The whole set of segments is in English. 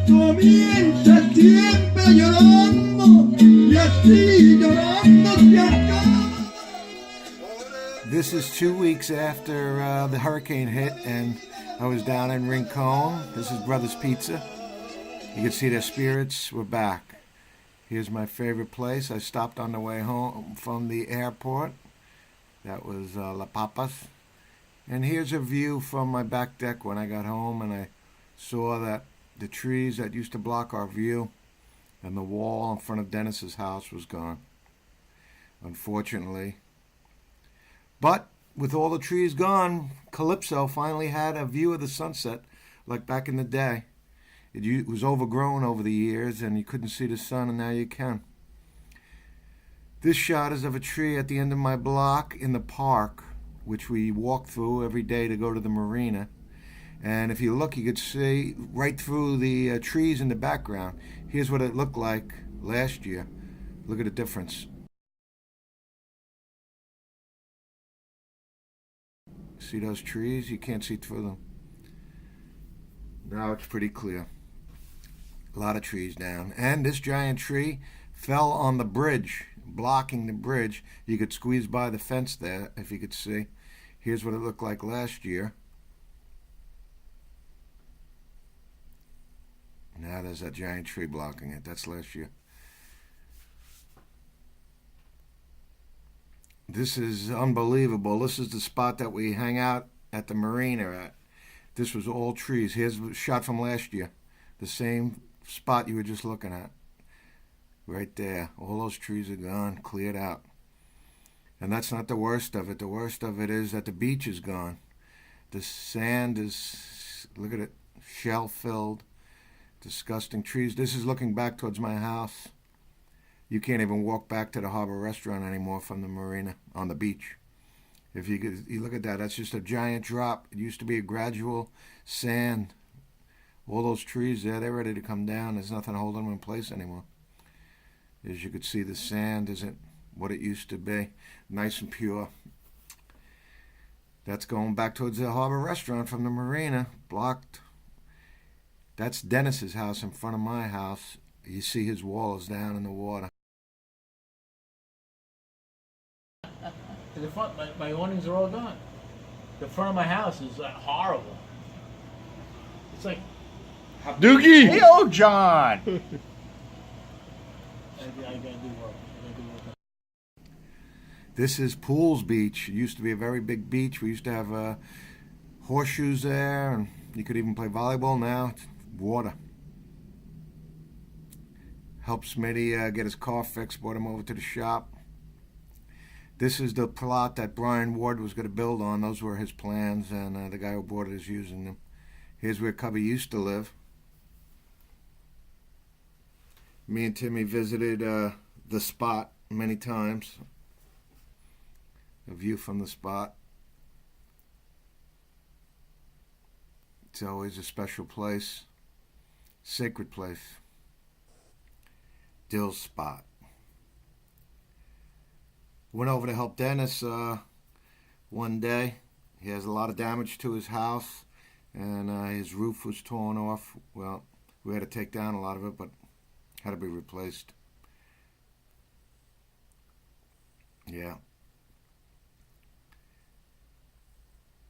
Comienza siempre llorando y así llorando se acaba. This is 2 weeks after the hurricane hit, and I was down in Rincon. This is Brothers Pizza. You can see their spirits were back. Here's my favorite place. I stopped on the way home from the airport. That was La Papas. And here's a view from my back deck when I got home, and I saw that the trees that used to block our view and the wall in front of Dennis's house was gone, unfortunately. But with all the trees gone, Calypso finally had a view of the sunset like back in the day. It was overgrown over the years and you couldn't see the sun, and now you can. This shot is of a tree at the end of my block in the park, which we walk through every day to go to the marina. And if you look, you could see right through the trees in the background. Here's what it looked like last year. Look at the difference. See those trees? You can't see through them. Now it's pretty clear. A lot of trees down. And this giant tree fell on the bridge, blocking the bridge. You could squeeze by the fence there if you could see. Here's what it looked like last year. Now there's that giant tree blocking it. That's last year. This is unbelievable. This is the spot that we hang out at the marina at. This was all trees. Here's a shot from last year. The same spot you were just looking at. Right there. All those trees are gone, cleared out. And that's not the worst of it. The worst of it is that the beach is gone. The sand is, look at it, shell-filled, disgusting trees. This is looking back towards my house. You can't even walk back to the Harbor Restaurant anymore from the marina on the beach. If you look at that, that's just a giant drop. It used to be a gradual sand. All those trees there, they're ready to come down. There's nothing holding them in place anymore. As you could see, the sand isn't what it used to be. Nice and pure. That's going back towards the Harbor Restaurant from the marina. Blocked. That's Dennis's house in front of my house. You see his wall is down in the water. The front, my awnings are all gone. The front of my house is horrible. It's like Doogie! Hey, old John! I gotta do work. This is Pools Beach. It used to be a very big beach. We used to have horseshoes there, and you could even play volleyball. Now it's water. Helped Smitty get his car fixed, brought him over to the shop. This is the plot that Brian Ward was going to build on. Those were his plans, and the guy who bought it is using them. Here's where Cubby used to live. Me and Timmy visited the spot many times. A view from the spot. It's always a special place. Sacred place. Dill's spot. Went over to help Dennis one day. He has a lot of damage to his house, and his roof was torn off. Well, we had to take down a lot of it, but had to be replaced. Yeah.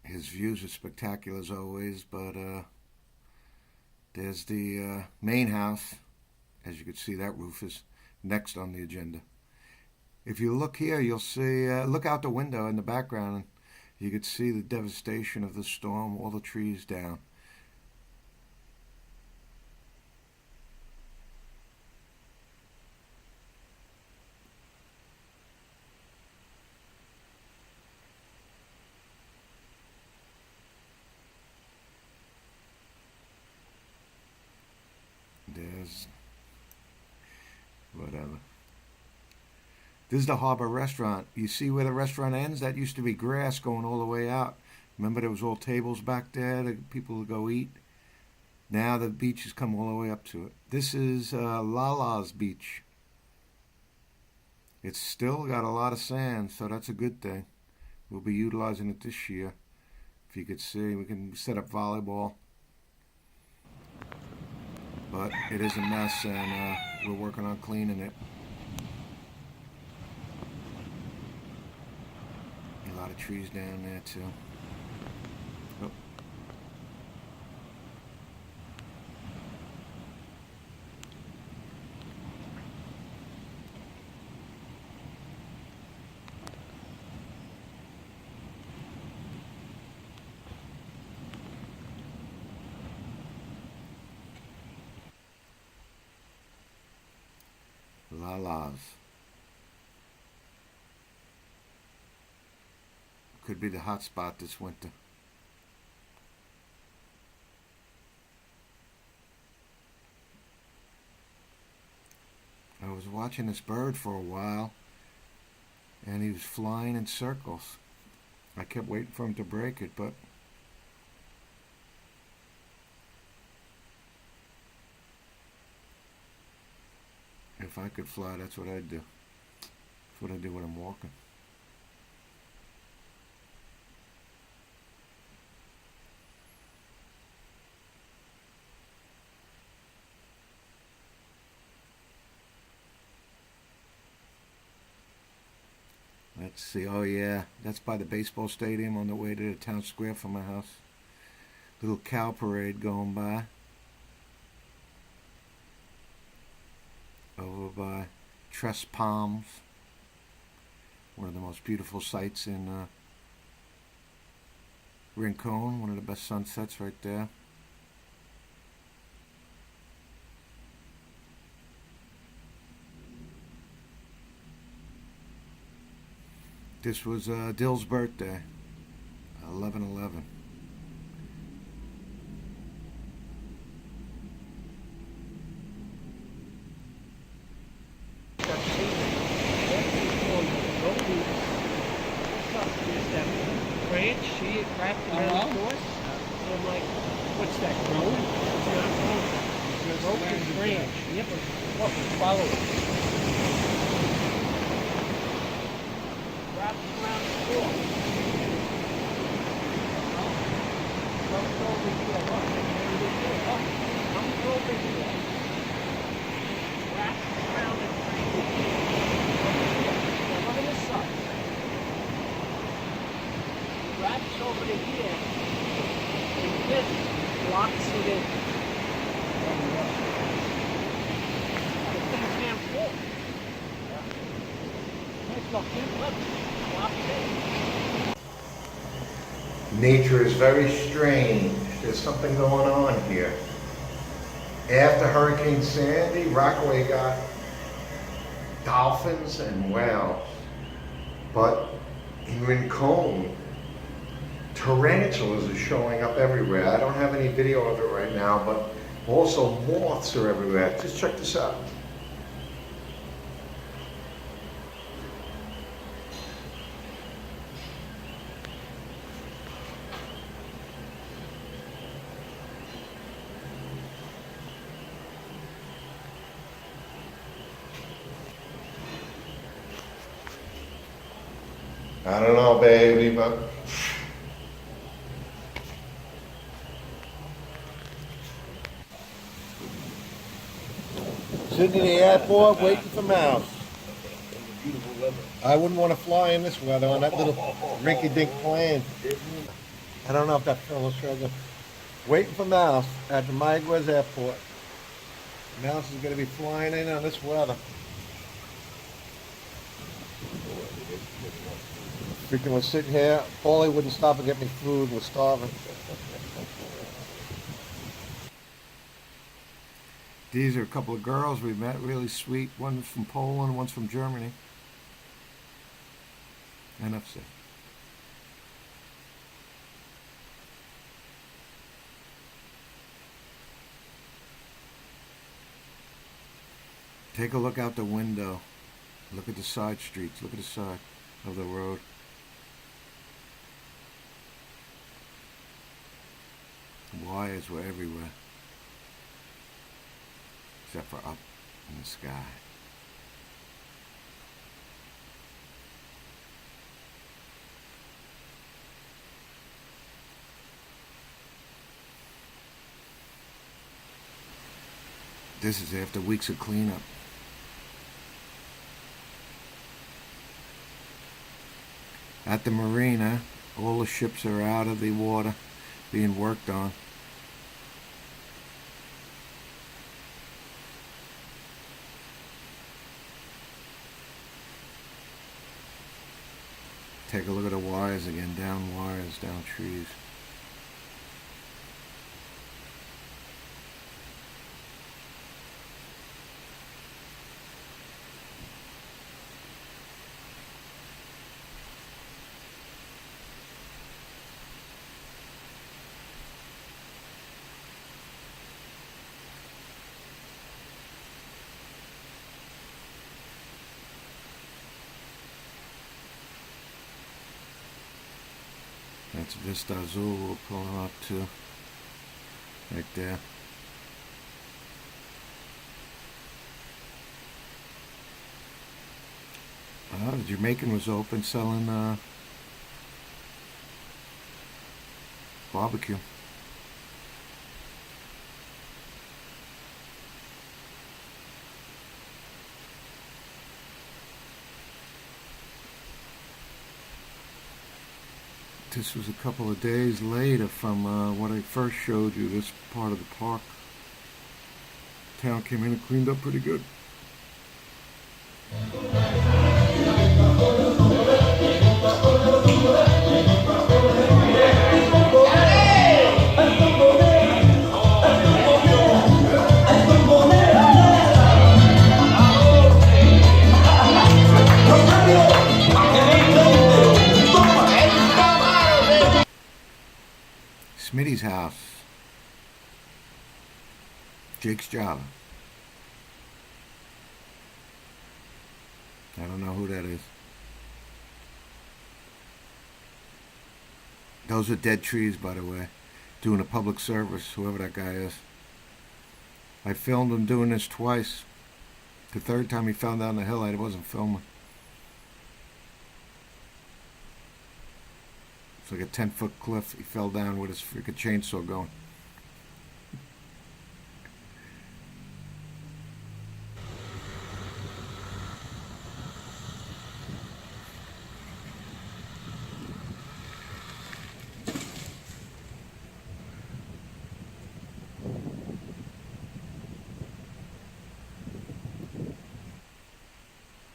His views are spectacular as always, but there's the main house. As you can see, that roof is next on the agenda. If you look here, you'll see, look out the window in the background, and you could see the devastation of the storm, all the trees down. There's whatever. This is the Harbor Restaurant. You see where the restaurant ends? That used to be grass going all the way out. Remember there was all tables back there that people would go eat? Now the beach has come all the way up to it. This is Lala's beach. It's still got a lot of sand, so that's a good thing. We'll be utilizing it this year. If you could see, we can set up volleyball. but it is a mess, and we're working on cleaning it. A lot of trees down there too. Oh. La-las. Could be the hot spot this winter. I was watching this bird for a while, and he was flying in circles. I kept waiting for him to break it, but if I could fly, that's what I'd do. That's what I do when I'm walking. Let's see. Oh yeah, that's by the baseball stadium on the way to the town square from my house. Little cow parade going by. Over by Tress Palms. One of the most beautiful sights in Rincon. One of the best sunsets right there. This was Dill's birthday, 11/11. Branch, see it wrapped around the course? So I'm like, what's that, rope? It's not rope. It's rope and branch. Yep, look, follow it. Wrapped around the course. Comes over here, look, comes over here. Wrapped around the branch. Now look at this side. Wraps over to here, and this locks it in. The thing can't fall. It's locked in, look, locked in. Nature is very strange. There's something going on here. After Hurricane Sandy, Rockaway got dolphins and whales. But in Rincon, tarantulas are showing up everywhere. I don't have any video of it right now, but also moths are everywhere. Just check this out. I don't know, baby, but sitting in the airport waiting for Mouse. I wouldn't want to fly in this weather on that little rinky-dink plane. I don't know if that fellow's sugar. Waiting for Mouse at the Mayaguez airport. Mouse is going to be flying in on this weather. Freaking was sitting here. Paulie wouldn't stop and get me food. We're starving. These are a couple of girls we met, really sweet. One's from Poland, one's from Germany. Enough said. Take a look out the window. Look at the side streets. Look at the side of the road. Wires were everywhere, except for up in the sky. This is after weeks of cleanup. At the marina, all the ships are out of the water, being worked on. Take a look at the wires again, down wires, down trees. That's Vista Azul we're pulling up to, right there. The Jamaican was open selling barbecue. This was a couple of days later from what I first showed you, this part of the park. Town came in and cleaned up pretty good. Smitty's house. Jake's Java. I don't know who that is. Those are dead trees, by the way. Doing a public service, whoever that guy is. I filmed him doing this twice. The third time he fell down the hill, I wasn't filming. It's like a 10-foot cliff. He fell down with his freaking chainsaw going.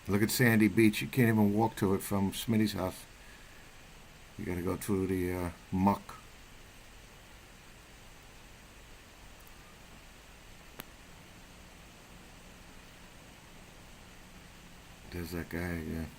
Look at Sandy Beach. You can't even walk to it from Smitty's house. You gotta go through the muck. There's that guy again.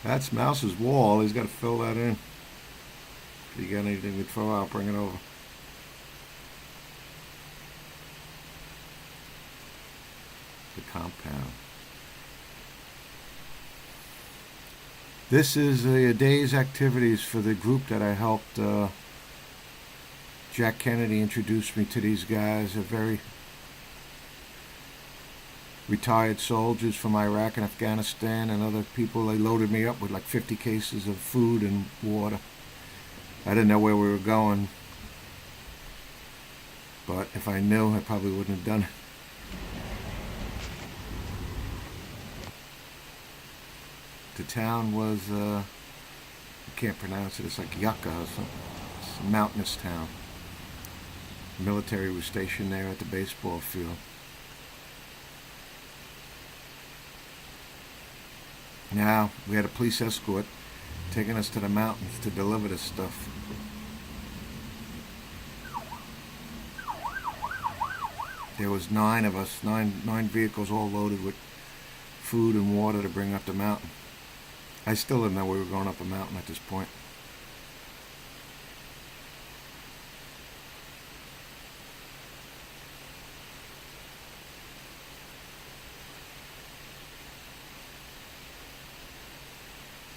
That's Mouse's wall. He's got to fill that in. If you got anything to throw out, bring it over. The compound. This is a day's activities for the group that I helped. Jack Kennedy introduced me to these guys. They're very retired soldiers from Iraq and Afghanistan and other people. They loaded me up with like 50 cases of food and water. I didn't know where we were going, but if I knew, I probably wouldn't have done it. The town was, I can't pronounce it, it's like Yucca or something. It's a mountainous town. The military was stationed there at the baseball field. Now, we had a police escort taking us to the mountains to deliver this stuff. There was 9 of us, nine vehicles all loaded with food and water to bring up the mountain. I still didn't know we were going up a mountain at this point.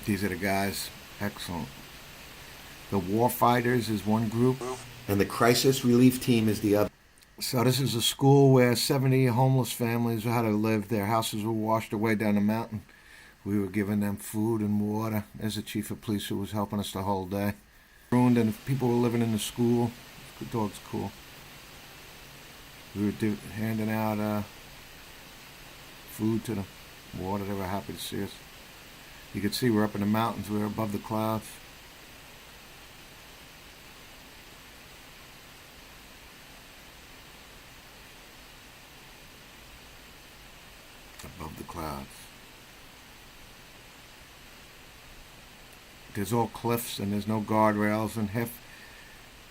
These are the guys. Excellent. The war fighters is one group, and the crisis relief team is the other. So this is a school where 70 homeless families had to live. Their houses were washed away down the mountain. We were giving them food and water. There's the chief of police who was helping us the whole day. Ruined, and people were living in the school. The dog's cool. We were handing out food to them, water. They were happy to see us. You could see we're up in the mountains. We're above the clouds. Above the clouds. There's all cliffs and there's no guardrails, and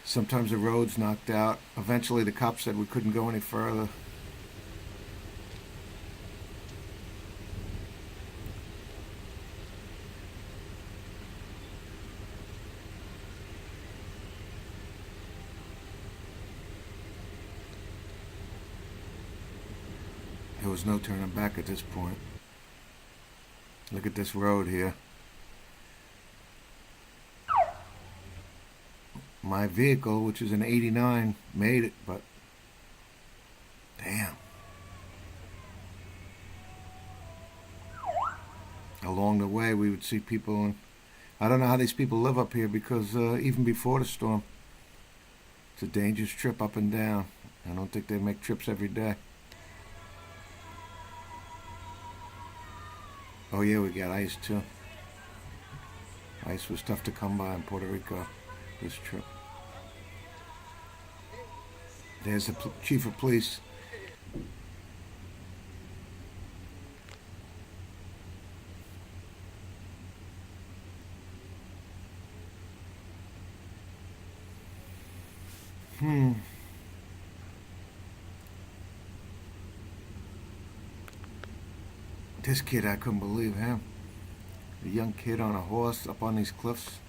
sometimes the road's knocked out. Eventually the cops said we couldn't go any further. There was no turning back at this point. Look at this road here. My vehicle, which is an 89, made it, but damn. Along the way, we would see people, and I don't know how these people live up here, because even before the storm, it's a dangerous trip up and down. I don't think they make trips every day. Oh yeah, we got ice too. Ice was tough to come by in Puerto Rico this trip. There's the chief of police. This kid, I couldn't believe him. A young kid on a horse up on these cliffs.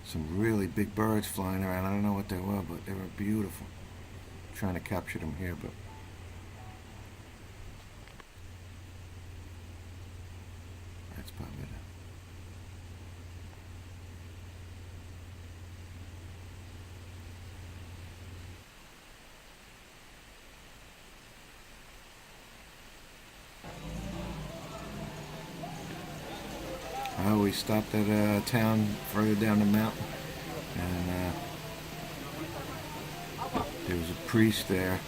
Some really big birds flying around. I don't know what they were, but they were beautiful. I'm trying to capture them here, but that's probably it. We stopped at a town further down the mountain, and there was a priest there.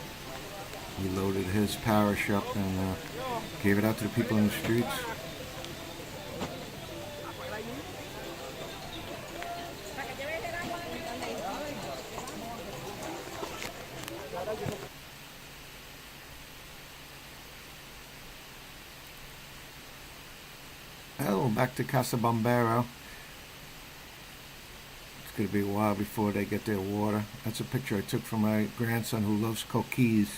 He loaded his parish up and gave it out to the people in the streets. Oh, back to Casa Bombero. It's going to be a while before they get their water. That's a picture I took from my grandson who loves coquilles.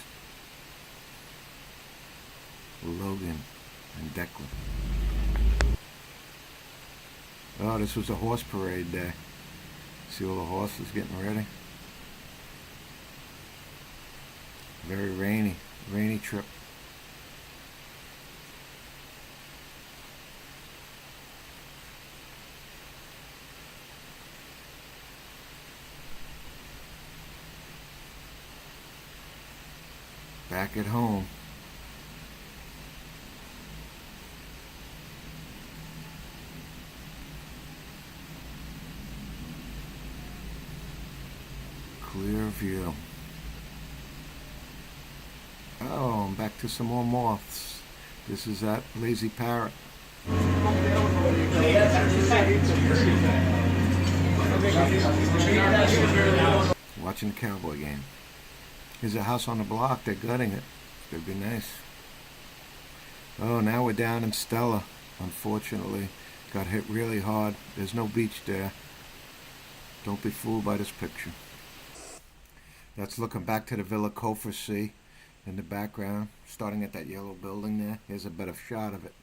Logan and Declan. Oh, this was a horse parade day. See all the horses getting ready. Very rainy trip. Back at home. Clear view. Oh, I'm back to some more moths. This is that lazy parrot. Watching the Cowboy game. There's a house on the block. They're gutting it. It's going to be nice. Oh, now we're down in Stella. Unfortunately, got hit really hard. There's no beach there. Don't be fooled by this picture. That's looking back to the Villa Cofersea in the background, starting at that yellow building there. Here's a better shot of it.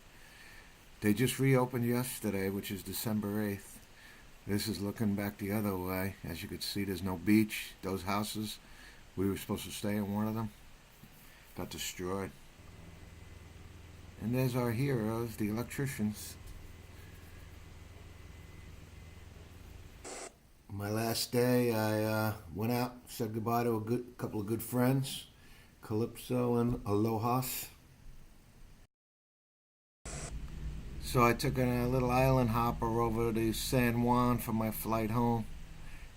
They just reopened yesterday, which is December 8th. This is looking back the other way. As you can see, there's no beach. Those houses, we were supposed to stay in one of them, got destroyed. And there's our heroes, the electricians. My last day, I went out, said goodbye to a couple of good friends, Calypso and Alojas. So I took a little island hopper over to San Juan for my flight home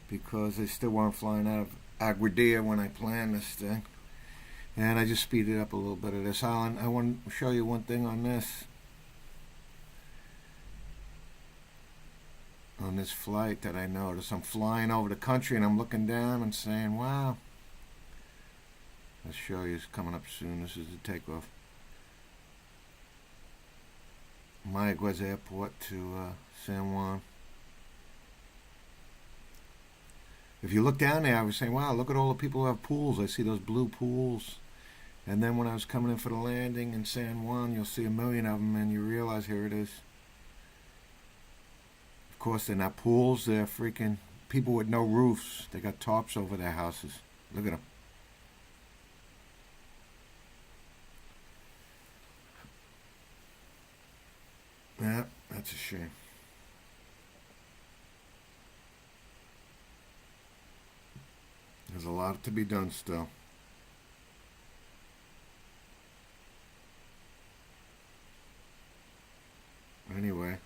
because they still weren't flying out of Aguadilla when I planned this thing. And I just speeded up a little bit of this island. I want to show you one thing on this. On this flight that I noticed. I'm flying over the country and I'm looking down and saying, wow. I'll show you, it's coming up soon. This is the takeoff. Mayaguez Airport to San Juan. If you look down there, I was saying, wow, look at all the people who have pools. I see those blue pools. And then when I was coming in for the landing in San Juan, you'll see a million of them and you realize here it is. Of course, they're not pools. They're freaking people with no roofs. They got tarps over their houses. Look at them. Yeah, that's a shame. There's a lot to be done still. Anyway.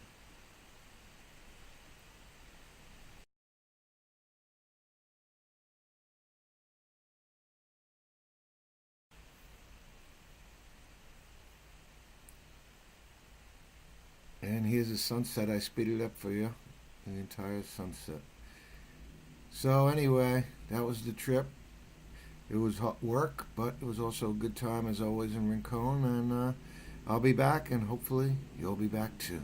And here's the sunset. I speeded up for you. The entire sunset. So anyway, that was the trip. It was hot work, but it was also a good time as always in Rincon. And I'll be back, and hopefully you'll be back too.